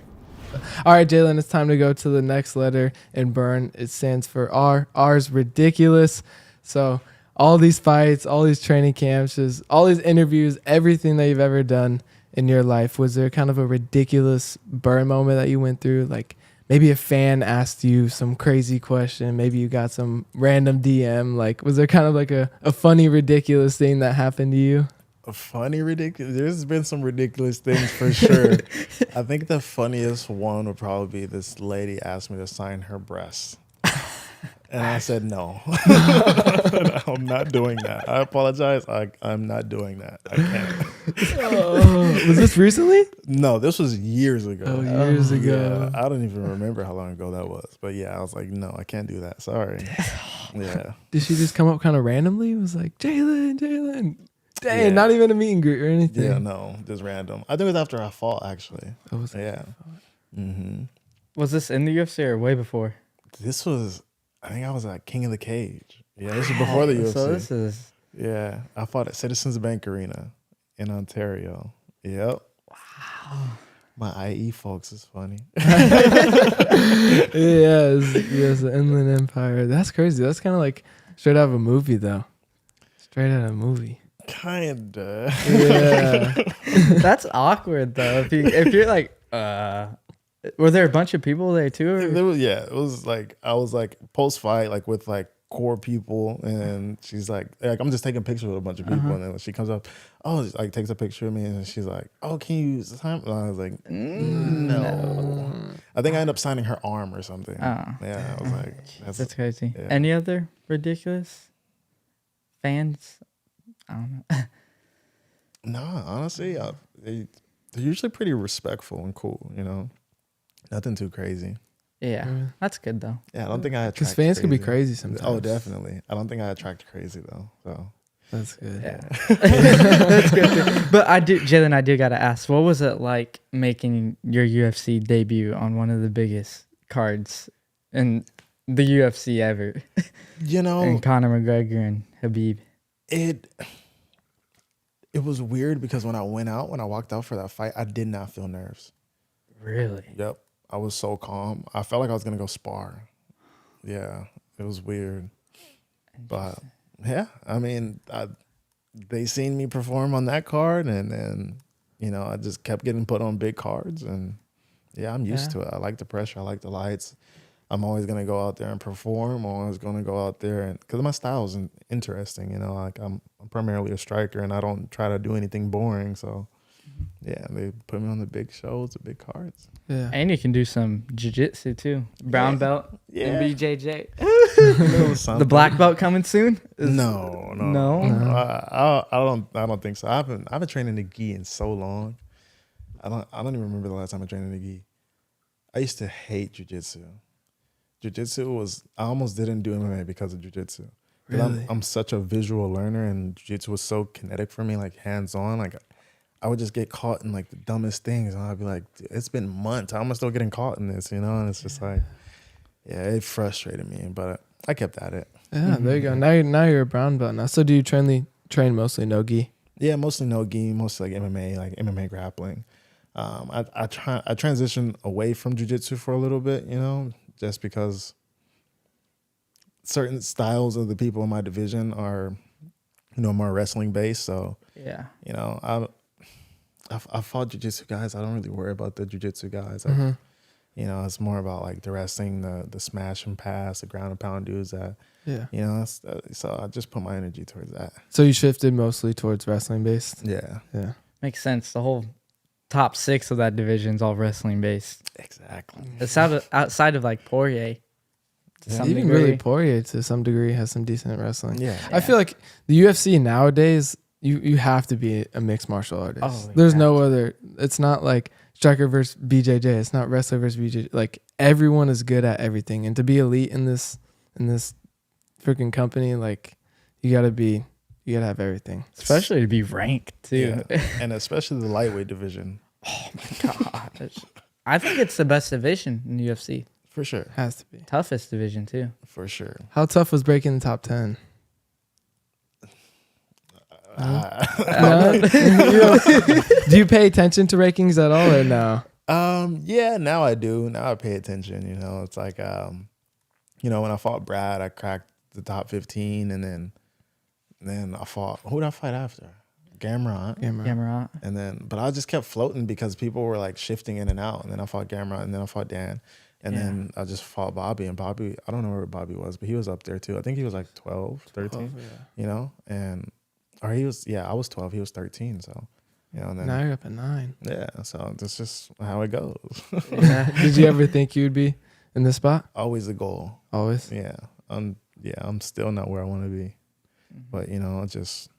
All right, Jalin, it's time to go to the next letter in Burn. It stands for R. R's ridiculous. So all these fights, all these training camps, just all these interviews, everything that you've ever done in your life, was there kind of a ridiculous burn moment that you went through? Like maybe a fan asked you some crazy question. Maybe you got some random DM. Like, was there kind of like a funny, ridiculous thing that happened to you? A funny, ridiculous. There's been some ridiculous things for sure. I think the funniest one would probably be this lady asked me to sign her breasts. And I said no. I'm not doing that. I apologize. I'm not doing that. I can't. Was this recently? No, this was years ago. Oh, years ago. Yeah, I don't even remember how long ago that was. But yeah, I was like, no, I can't do that. Sorry. Yeah. Did she just come up kind of randomly? It was like, Jalin. Dang, Yeah. not even a meet and greet or anything. Yeah, no, just random. I think it was after I fought, actually. Oh, was it? Yeah. Mm-hmm. Was this in the UFC or way before? This was, I think I was at King of the Cage. Yeah, this was before the UFC. So this is Yeah, I fought at Citizens Bank Arena in Ontario. Yep. Wow. My IE folks is funny. Yes, the Inland Empire. That's crazy. That's kind of like straight out of a movie, though. Straight out of a movie. Kinda. Yeah. that's awkward though. If you're like, were there a bunch of people there too? Or? It was like I was like post fight like with like core people, and she's like I'm just taking pictures with a bunch of people, and then when she comes up, like takes a picture of me, and she's like, oh, can you sign? And I was like, no. I think I ended up signing her arm or something. Yeah, I was like, That's crazy. yeah. Any other ridiculous fans? I don't know. No, honestly, they're usually pretty respectful and cool. You know, nothing too crazy. Yeah, that's good though. Yeah, I don't think I attract. Because fans can be crazy sometimes. Oh, definitely. I don't think I attract crazy though. So That's good. Yeah, that's good. But Jalin, I do gotta ask, what was it like making your UFC debut on one of the biggest cards in the UFC ever. You know, And Conor McGregor and Habib. it was weird because when I walked out for that fight, I did not feel nerves. Really? Yep. I was so calm. I felt like I was going to go spar. Yeah. It was weird. But yeah, I mean, they seen me perform on that card, and then, you know, I just kept getting put on big cards, and yeah, I'm used to it. I like the pressure. I like the lights. I'm always going to go out there and perform. I'm always going to go out there, and because my style is interesting, you know, like I'm primarily a striker, and I don't try to do anything boring. So yeah, they put me on the big shows, the big cards. Yeah. And you can do some jiu-jitsu too. Brown belt Yeah. in BJJ. Little The something. black belt coming soon? No. I don't think so. I haven't trained in the gi in so long. I don't even remember the last time I trained in the gi. I used to hate jiu-jitsu. I almost didn't do MMA because of jiu-jitsu. Really? I'm such a visual learner, and jiu-jitsu was so kinetic for me, like hands-on. Like I would just get caught in like the dumbest things, and I'd be like, it's been months. How am I still getting caught in this? You know, and it's just like, yeah, it frustrated me, but I kept at it. Yeah, there you go. Now you're a brown belt now. So do you train mostly no gi? Yeah, mostly no gi, mostly like MMA grappling. I transitioned away from jiu-jitsu for a little bit, you know, just because certain styles of the people in my division are, you know, more wrestling based. So Yeah. you know, I fought jiu-jitsu guys. I don't really worry about the jiu-jitsu guys. You know, it's more about like the wrestling, the smash and pass, the ground and pound dudes that, Yeah. you know, so I just put my energy towards that. So you shifted mostly towards wrestling based? Yeah, Yeah. Makes sense. The whole top 6 of that division is all wrestling based. exactly. Outside of like Poirier. To some Even degree. really Poirier to some degree has some decent wrestling. Yeah. I feel like the UFC nowadays, you have to be a mixed martial artist. Oh, There's you no have other. It's not like striker versus BJJ. It's not wrestler versus BJJ. Like everyone is good at everything, and to be elite in this freaking company, like you gotta have everything. Especially to be ranked too. Yeah. And especially the lightweight division. Gosh. I think it's the best division in the UFC. For sure. Has to be. Toughest division too. For sure. How tough was breaking the top 10? Do you pay attention to rankings at all or no? Yeah, now I do. Now I pay attention, you know. It's like you know, when I fought Brad, I cracked the top 15, and then I fought, who did I fight after? Gamrot. Gamrot. And then, but I just kept floating because people were like shifting in and out. And then I fought Gamrot, and then I fought Dan. And then I just fought Bobby. And Bobby, I don't know where Bobby was, but he was up there too. I think he was like 12, 13, you know? Or he was, I was 12, he was 13. So, you know, and then, Now you're up at 9. yeah, so that's just how it goes. Yeah. Did you ever think you'd be in this spot? Always the goal. Always? Yeah. I'm still not where I want to be. But, you know, just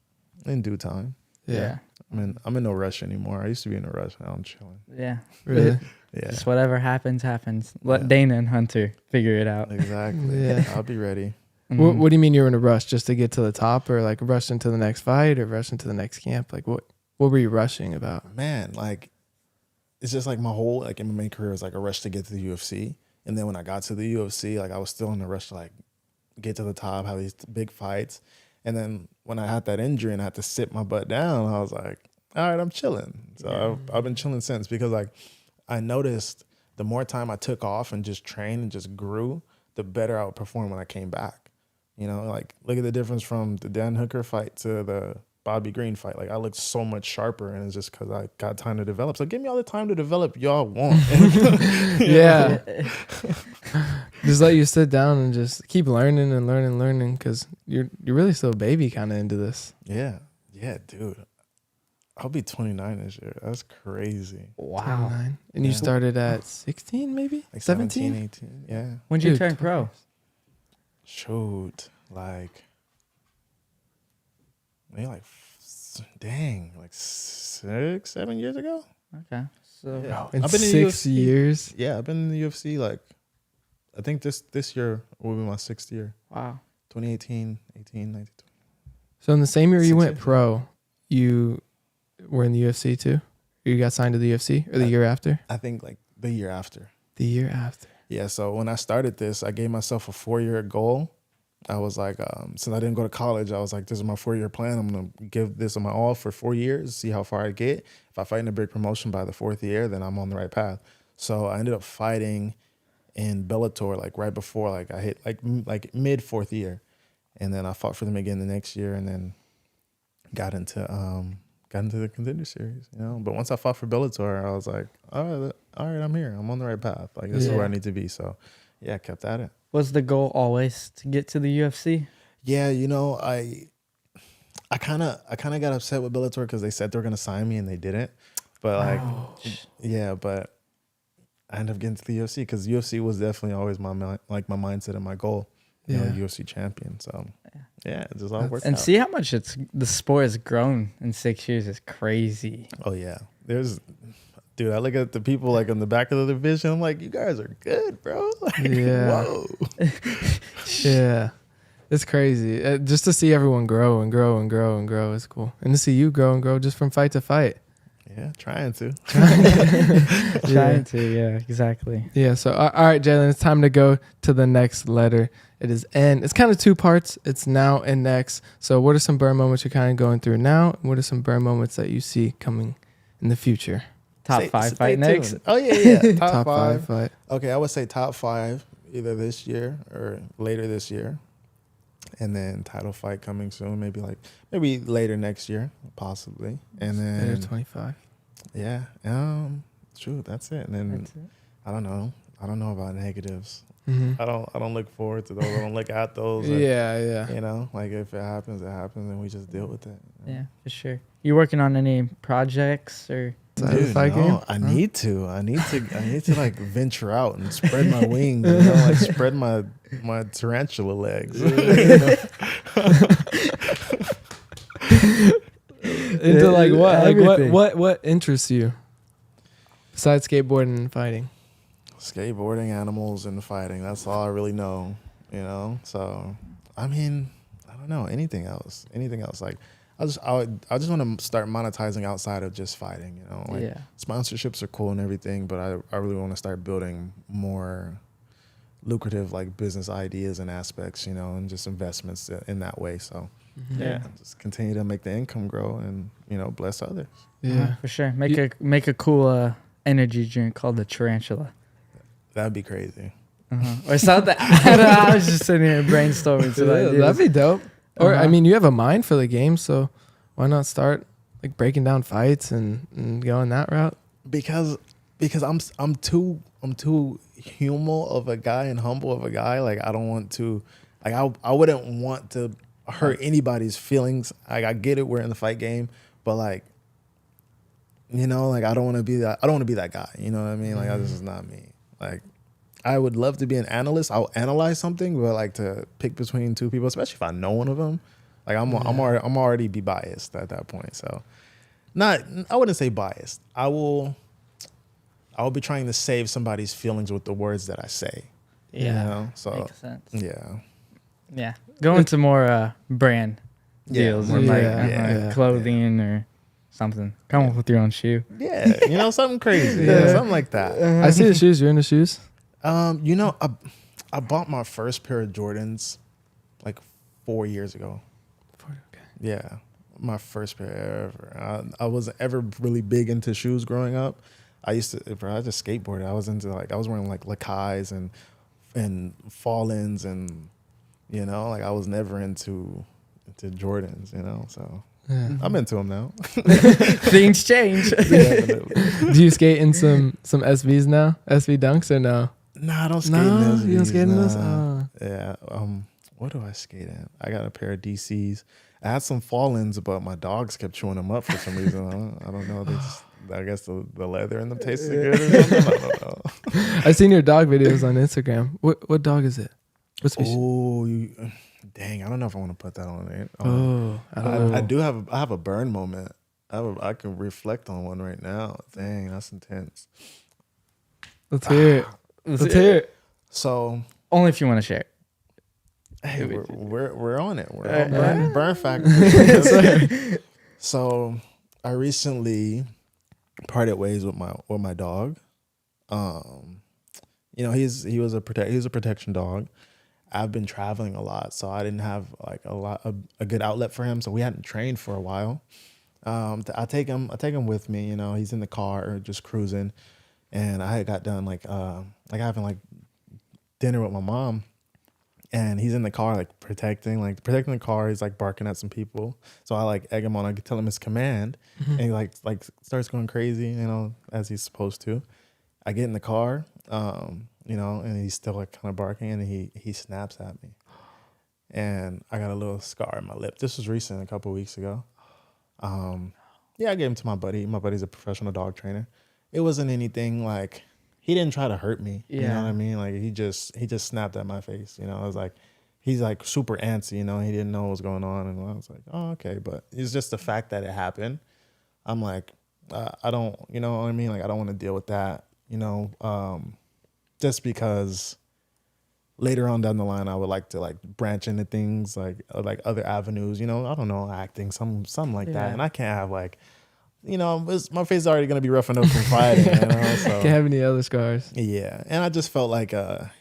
in due time. Yeah. I'm in no rush anymore. I used to be in a rush. Now I'm chilling. Yeah. Really? Yeah. Just whatever happens. Let Dana and Hunter figure it out. Exactly. Yeah. I'll be ready. What do you mean you were in a rush, just to get to the top, or like rush into the next fight, or rush into the next camp? Like what were you rushing about? Man, like, it's just like my whole like MMA career was like a rush to get to the UFC. And then when I got to the UFC, like I was still in the rush to like get to the top, have these big fights. And then when I had that injury and I had to sit my butt down, I was like, all right, I'm chilling. So I've been chilling since, because like I noticed the more time I took off and just trained and just grew, the better I would perform when I came back. You know, like look at the difference from the Dan Hooker fight to the Bobby Green fight. Like I looked so much sharper, and it's just because I got time to develop. So give me all the time to develop y'all want. Yeah. Just let you sit down and just keep learning and learning, because you're really still a baby kind of into this. Yeah, dude. I'll be 29 this year. That's crazy. Wow. 29. And you started at 16, maybe? Like 17? 18. Yeah. When did you Dude, turn pro? Shoot. Like, maybe like 6, 7 years ago. Okay. So Yeah. In I've been in 6 UFC. years? Yeah, I've been in the UFC like, I think this year will be my 6th year. wow. 2018, 18, 19. So in the same year you 6 went years. pro, you were in the UFC too? Or you got signed to the UFC? Or the year after? I think like the year after. The year after. Yeah, so when I started this, I gave myself a 4-year goal. I was like, since I didn't go to college, I was like, this is my 4-year plan. I'm going to give this my all for 4 years, see how far I get. If I fight in a big promotion by the 4th year, then I'm on the right path. So I ended up fighting in Bellator, like right before, like I hit like mid 4th year. And then I fought for them again the next year, and then got into the Contender Series, you know. But once I fought for Bellator, I was like, all right, I'm here. I'm on the right path. Like, this is where I need to be. So, yeah, I kept at it. Was the goal always to get to the UFC? Yeah, you know, I kind of got upset with Bellator because they said they were gonna sign me and they didn't. But like, yeah, but I ended up getting to the UFC because UFC was definitely always my mindset and my goal. You know, UFC champion. So yeah, it just all worked out. And see how much the sport has grown in 6 years is crazy. Oh yeah, dude, I look at the people like in the back of the division. I'm like, you guys are good, bro. Like, Yeah. whoa. Yeah. It's crazy. Just to see everyone grow and grow and grow and grow is cool. And to see you grow and grow just from fight to fight. Yeah, trying to. Trying to, yeah, exactly. Yeah, so all right, Jalin, it's time to go to the next letter. It is N. It's kind of 2 parts. It's now and next. So what are some burn moments you're kind of going through now? What are some burn moments that you see coming in the future? Top 5 fight next. Oh, yeah. Top 5 fight. Okay, I would say top 5 either this year or later this year. And then title fight coming soon, maybe later next year, possibly. And then Later 25. Yeah. True, that's it. And then I don't know about negatives. Mm-hmm. I don't look forward to those. I don't look at those. Yeah. You know, like if it happens, and we just deal with it. Yeah, for sure. You working on any projects or? Dude, fight game? I need to like venture out and spread my wings, you know, like spread my tarantula legs. Into like what? Like Everything. what interests you besides skateboarding and fighting? Skateboarding, animals, and fighting. That's all I really know, you know. So, I mean, I don't know anything else. Like, I just want to start monetizing outside of just fighting, you know. Like, sponsorships are cool and everything, but I really want to start building more lucrative like business ideas and aspects, you know, and just investments in that way. So, just continue to make the income grow and, you know, bless others. Yeah, for sure. Make a cool energy drink called the Tarantula. That'd be crazy. Or something. I was just sitting here brainstorming. That'd be dope. Or I mean, you have a mind for the game, so why not start like breaking down fights and going that route? Because I'm too humble of a guy and humble of a guy. Like I don't want to, like I wouldn't want to hurt anybody's feelings. Like I get it, we're in the fight game, but like, you know, like I don't want to be that guy. You know what I mean? Like this is not me. Like I would love to be an analyst. I'll analyze something, but like to pick between two people, especially if I know one of them, like I'm already be biased at that point. So, I wouldn't say biased. I will be trying to save somebody's feelings with the words that I say. Yeah, you know? So makes sense. Yeah. Go into more brand deals and Yeah. clothing or something. Come up with your own shoe. Yeah, you know, something crazy. Yeah, something like that. I see the shoes. You're in the shoes. You know, I bought my first pair of Jordans like 4 years ago. Okay. Yeah, my first pair ever. I wasn't ever really big into shoes growing up. I just skateboarded. I was wearing like Lakais and Fallens and, you know, like I was never into Jordans, you know, so. Yeah. I'm into them now. Things change. Do you skate in some SVs now? SV dunks or no? Nah, I don't skate in those. You don't skate in those? Nah. Yeah. What do I skate in? I got a pair of DCs. I had some Fallens, but my dogs kept chewing them up for some reason. I don't know. I guess the leather in them tasted good or something. I don't know. I've seen your dog videos on Instagram. What dog is it? What species? Oh, dang! I don't know if I want to put that on there. I have a burn moment. I can reflect on one right now. Dang, that's intense. Let's hear it. Let's hear it. So Only if you want to share. hey, we're on it. We're on burn factory. So I recently parted ways with my dog. you know, he was a protection dog. I've been traveling a lot, so I didn't have like a good outlet for him. So we hadn't trained for a while. I take him with me. You know, he's in the car just cruising, and I had got done like having like dinner with my mom, and he's in the car like protecting the car. He's like barking at some people, so I like egg him on. I tell him his command, and he like starts going crazy, you know, as he's supposed to. I get in the car, you know, and he's still like kind of barking, and he snaps at me, and I got a little scar on my lip. This was recent, a couple of weeks ago. Yeah, I gave him to my buddy. My buddy's a professional dog trainer. It wasn't anything like, he didn't try to hurt me. You know what I mean? Like he just snapped at my face. You know, I was like, he's like super antsy. You know, he didn't know what was going on, and I was like, oh, okay. But it's just the fact that it happened. I'm like, I don't, you know what I mean? Like I don't want to deal with that. You know, just because later on down the line, I would like to like branch into things like other avenues, you know, I don't know, acting, something like that. And I can't have like, you know, my face is already going to be rough enough from fighting, you know, so. Can't have any other scars. Yeah. And I just felt like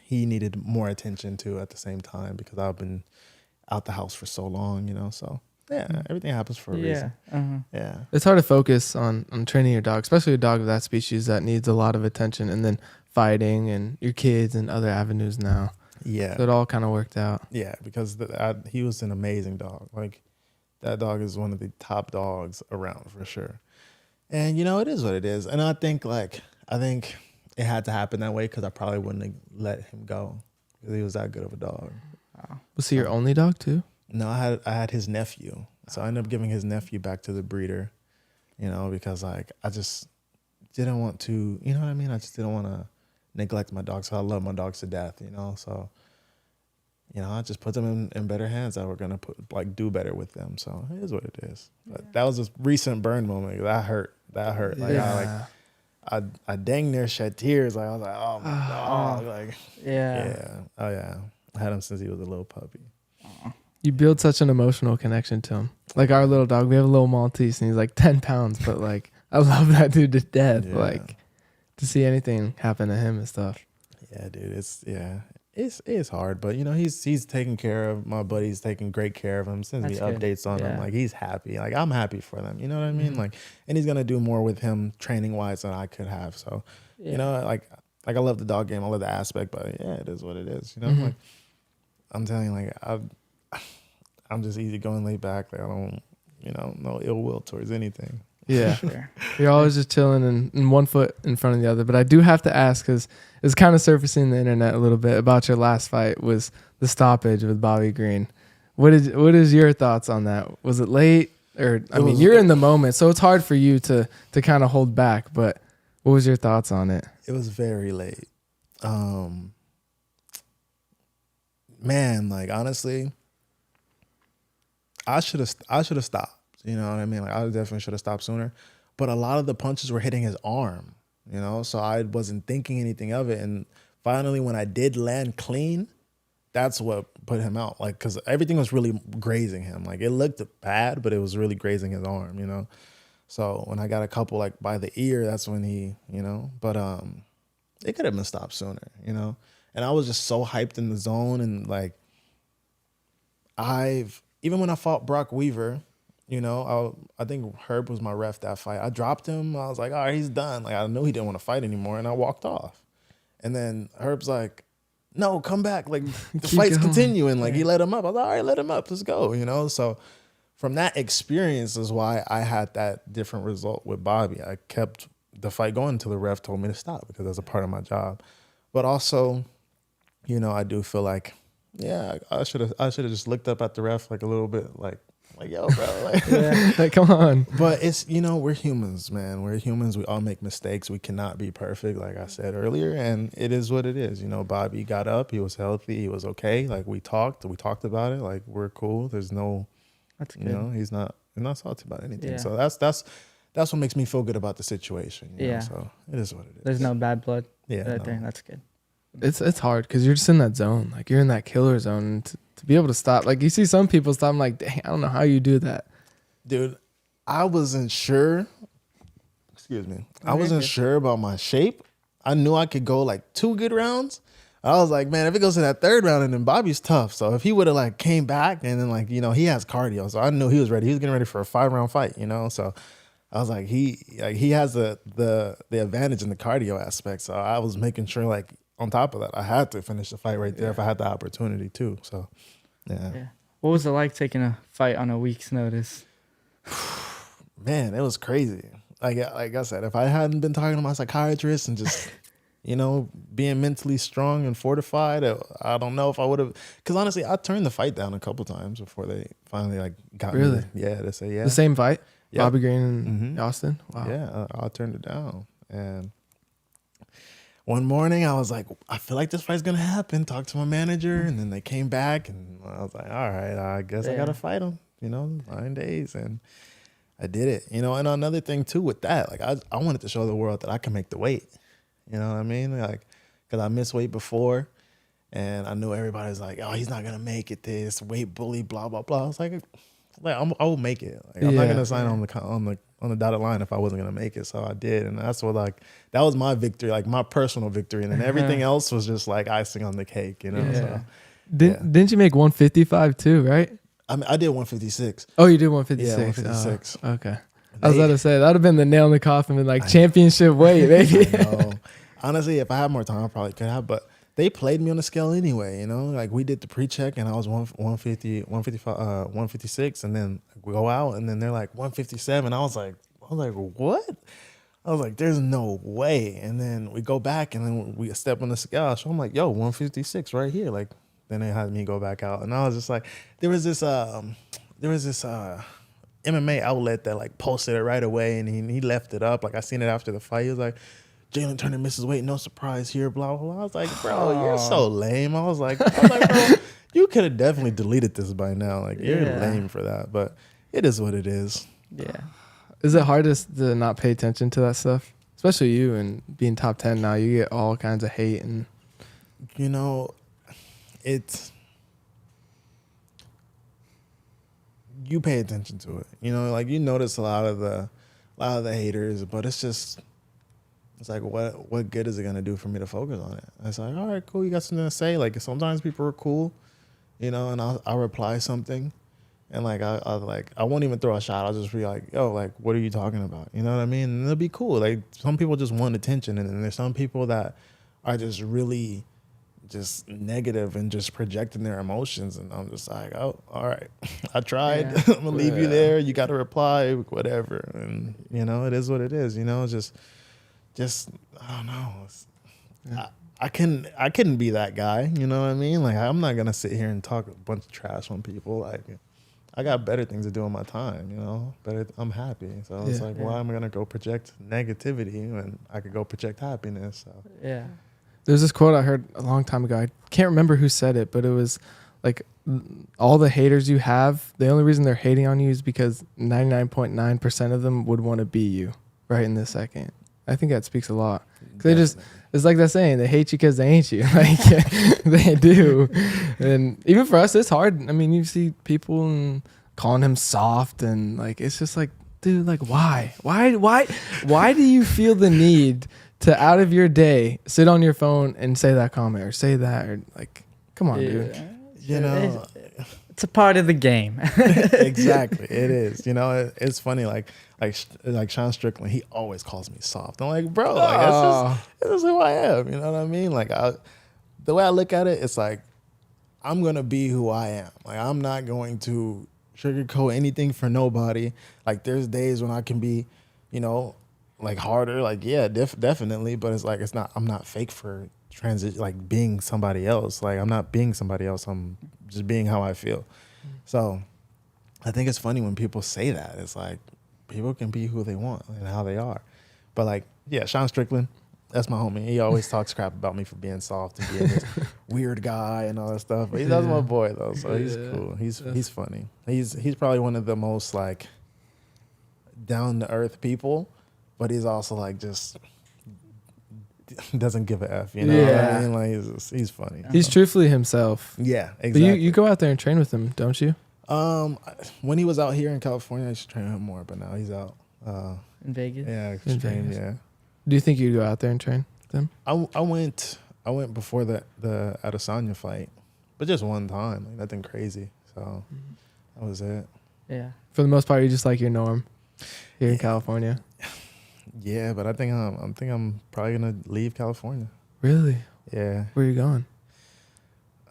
he needed more attention too at the same time, because I've been out the house for so long, you know, so. Yeah, everything happens for a reason. Yeah. It's hard to focus on training your dog, especially a dog of that species that needs a lot of attention, and then fighting and your kids and other avenues now. Yeah. So it all kind of worked out. Yeah, because he was an amazing dog. Like, that dog is one of the top dogs around for sure. And, you know, it is what it is. And I think it had to happen that way, because I probably wouldn't have let him go, because he was that good of a dog. Wow. Was he your only dog too? No, I had his nephew. So I ended up giving his nephew back to the breeder, you know, because like I just didn't want to, you know what I mean? I just didn't want to neglect my dogs. So I love my dogs to death, you know. So, you know, I just put them in better hands that were gonna do better with them. So it is what it is. But that was a recent burn moment. That hurt. Like I dang near shed tears. Like I was like, oh my dog. Like Oh yeah. I had him since he was a little puppy. You build such an emotional connection to him. Like our little dog, we have a little Maltese, and he's like 10 pounds, but like I love that dude to death. Yeah. Like to see anything happen to him and stuff. Yeah, dude. It's hard, but you know, he's taking care of my buddy's taking great care of him, sends me updates on him. Like he's happy. Like I'm happy for them. You know what I mean? Like, and he's gonna do more with him training wise than I could have. So, you know, like I love the dog game. I love the aspect, but yeah, it is what it is. You know, like I'm telling you, like I'm just easy going, laid back. Like I don't, you know, no ill will towards anything. Yeah. Sure. You're always just chilling and one foot in front of the other. But I do have to ask, because it's kind of surfacing the internet a little bit about your last fight was the stoppage with Bobby Green. What is your thoughts on that? Was it late? Or I mean, you're in the moment, so it's hard for you to kind of hold back. But what was your thoughts on it? It was very late. Man, like honestly, I should have stopped. You know what I mean? Like I definitely should have stopped sooner. But a lot of the punches were hitting his arm, you know? So I wasn't thinking anything of it. And finally, when I did land clean, that's what put him out. Like, because everything was really grazing him. Like it looked bad, but it was really grazing his arm, you know? So when I got a couple like by the ear, that's when he, you know, but it could have been stopped sooner, you know? And I was just so hyped in the zone. And like, even when I fought Brock Weaver, you know, I think Herb was my ref that fight. I dropped him. I was like, all right, he's done. Like, I knew he didn't want to fight anymore, and I walked off. And then Herb's like, no, come back. Like, the fight's continuing. Like, he let him up. I was like, all right, let him up. Let's go, you know? So from that experience is why I had that different result with Bobby. I kept the fight going until the ref told me to stop, because that's a part of my job. But also, you know, I do feel like, yeah, I should have just looked up at the ref like a little bit, like yo, bro, like come on. But it's, you know, we're humans, man. We're humans. We all make mistakes. We cannot be perfect, like I said earlier, and it is what it is. You know, Bobby got up. He was healthy. He was okay. Like we talked about it. Like we're cool. There's no, that's good. You know, he's not salty about anything. Yeah. So that's what makes me feel good about the situation. You know? So it is what it is. There's no bad blood. Yeah, that's good. It's hard because you're just in that zone. Like you're in that killer zone. And to be able to stop, like you see some people stop. I'm like, dang, I don't know how you do that. Dude, I wasn't sure. Excuse me. I wasn't sure about my shape. I knew I could go like 2 good rounds. I was like, man, if it goes to that 3rd round, and then Bobby's tough. So if he would have like came back and then like, he has cardio. So I knew he was ready. He was getting ready for a 5-round fight, So I was like, he has the advantage in the cardio aspect. So I was making sure like on top of that, I had to finish the fight right there if I had the opportunity too. So yeah. What was it like taking a fight on a week's notice? Man, it was crazy. Like I said, if I hadn't been talking to my psychiatrist and just, being mentally strong and fortified, I don't know if I would have. Because honestly, I turned the fight down a couple times before they finally like got Really? me. Yeah, to say yeah. The same fight? Yeah. Bobby Green and Austin? Wow. Yeah, I turned it down. And one morning I was like, I feel like this fight's going to happen. Talked to my manager, and then they came back, and I was like, all right, I guess I got to fight him, 9 days. And I did it, and another thing too with that, like I wanted to show the world that I can make the weight, you know what I mean? Like, because I missed weight before, and I knew everybody's like, oh, he's not going to make it, this weight bully, blah, blah, blah. I was like I will make it. Like, I'm not going to sign on the dotted line if I wasn't going to make it. So I did. And that's what that was my victory, like my personal victory. And then everything else was just like icing on the cake, Yeah. So, Didn't you make 155 too, right? I mean, I did 156. Oh, you did 156. Yeah, 156. Oh, okay. I was about to say, that would have been the nail in the coffin, and like championship weight, baby. No. Honestly, if I had more time, I probably could have. But they played me on the scale anyway, Like we did the pre-check, and I was 150, 155, 156, and then we go out, and then they're like 157. I was like, what? I was like, there's no way. And then we go back, and then we step on the scale. So I'm like, yo, 156 right here. Like, then they had me go back out, and I was just like, there was this MMA outlet that like posted it right away, and he left it up. Like I seen it after the fight. He was like, Jalin Turner misses weight, no surprise here, blah, blah, blah. I was like, bro, you're so lame. I was like, bro, you could have definitely deleted this by now. Like, you're lame for that. But it is what it is. Yeah. Is it hard to not pay attention to that stuff? Especially you and being top 10 now, you get all kinds of hate and you pay attention to it. Like you notice a lot of the haters, but it's like what good is it gonna do for me to focus on it? It's like, all right, cool, you got something to say. Like sometimes people are cool, and I'll reply something, and like I won't even throw a shot. I'll just be like, yo, like what are you talking about? You know what I mean? And it'll be cool. Like some people just want attention, and then there's some people that are just really just negative and just projecting their emotions, and I'm just like, oh, all right, I tried. I'm gonna leave you there. You got to reply, whatever, and it is what it is. Just I don't know. I couldn't be that guy. You know what I mean? Like I'm not gonna sit here and talk a bunch of trash on people. Like I got better things to do in my time. But I'm happy, so it's like, why am I gonna go project negativity when I could go project happiness? So. Yeah. There's this quote I heard a long time ago. I can't remember who said it, but it was like, all the haters you have, the only reason they're hating on you is because 99.9% of them would want to be you right in this second. I think that speaks a lot. It's like that saying, they hate you because they ain't you. Like they do. And even for us, it's hard. I mean, you see people and calling him soft, and like, it's just like, dude, like why do you feel the need to out of your day sit on your phone and say that comment or say that, or like, come on, dude. It's a part of the game. Exactly, it is. It's funny. Like Sean Strickland, he always calls me soft. I'm like, bro, like this is who I am. You know what I mean? Like the way I look at it, it's like I'm gonna be who I am. Like I'm not going to sugarcoat anything for nobody. Like there's days when I can be, like harder, like definitely, but it's like I'm not fake for transition, like being somebody else. Like I'm not being somebody else. I'm just being how I feel. So I think it's funny when people say that. It's like people can be who they want and how they are. But like, Sean Strickland, that's my homie. He always talks crap about me for being soft and being this weird guy and all that stuff. But that's my boy though, so he's cool. He's funny. He's probably one of the most like down to earth people. But he's also like just doesn't give a F, what I mean? Like he's funny. He's truthfully himself. Yeah, exactly. But you go out there and train with him, don't you? When he was out here in California, I used to train him more. But now he's out In Vegas. Yeah, In train. Vegas. Yeah. Do you think you'd go out there and train? them? I went before the Adesanya fight, but just one time, like nothing crazy. So that was it. Yeah. For the most part, you just like your norm here in California. Yeah, but I think I'm probably gonna leave California. Really? Yeah. Where are you going?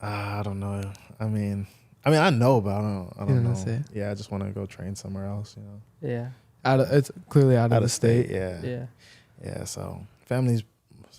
I don't know. I mean, I know, but I don't know. Say it? Yeah, I just want to go train somewhere else. You know. Yeah. It's clearly out of the state. Yeah. Yeah. Yeah. So family's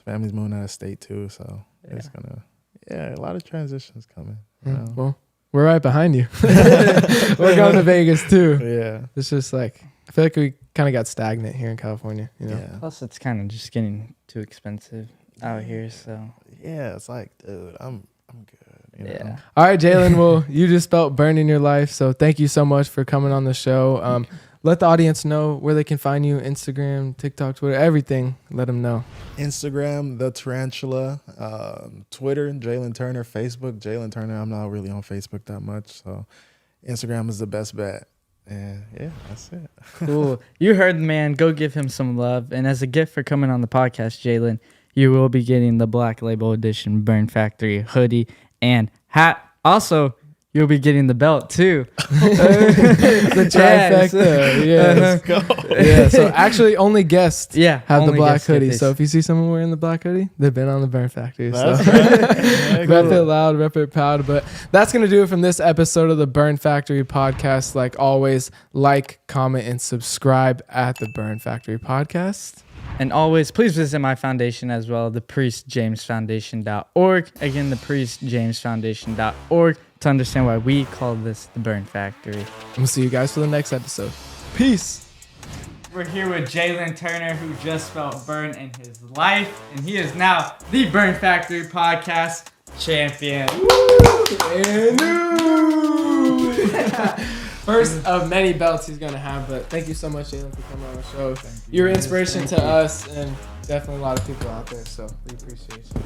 moving out of state too. So it's gonna. Yeah, a lot of transitions coming. You know? Well, we're right behind you. We're going to Vegas too. Yeah. It's just like I feel like we kind of got stagnant here in California. You know. Yeah. Plus, it's kind of just getting too expensive out here. So. Yeah. It's like, dude, I'm good. You know? Yeah. All right, Jalin. Well, you just felt burned in your life, so thank you so much for coming on the show. Let the audience know where they can find you: Instagram, TikTok, Twitter, everything. Let them know. Instagram, The Tarantula. Twitter, Jalin Turner. Facebook, Jalin Turner. I'm not really on Facebook that much, so Instagram is the best bet. And yeah, that's it. Cool. You heard the man. Go give him some love. And as a gift for coming on the podcast, Jalin, you will be getting the Black Label Edition Burn Factory hoodie and hat. Also, you'll be getting the belt too. The trifecta. Yes. Let's go. Yeah. So actually, only guests have the only black guests get hoodie. this. So if you see someone wearing the black hoodie, they've been on the Burn Factory. That's So right. rep it loud, rep it proud. But that's gonna do it from this episode of the Burn Factory podcast. Like always, like, comment, and subscribe at the Burn Factory podcast. And always, please visit my foundation as well, thepriestjamesfoundation.org. Again, thepriestjamesfoundation.org to understand why we call this the Burn Factory. We'll see you guys for the next episode. Peace. We're here with Jalin Turner, who just felt burned in his life, and he is now the Burn Factory podcast champion. First of many belts he's gonna have, but thank you so much, Jalin, for coming on the show. You're an inspiration to us and definitely a lot of people out there, so we appreciate you.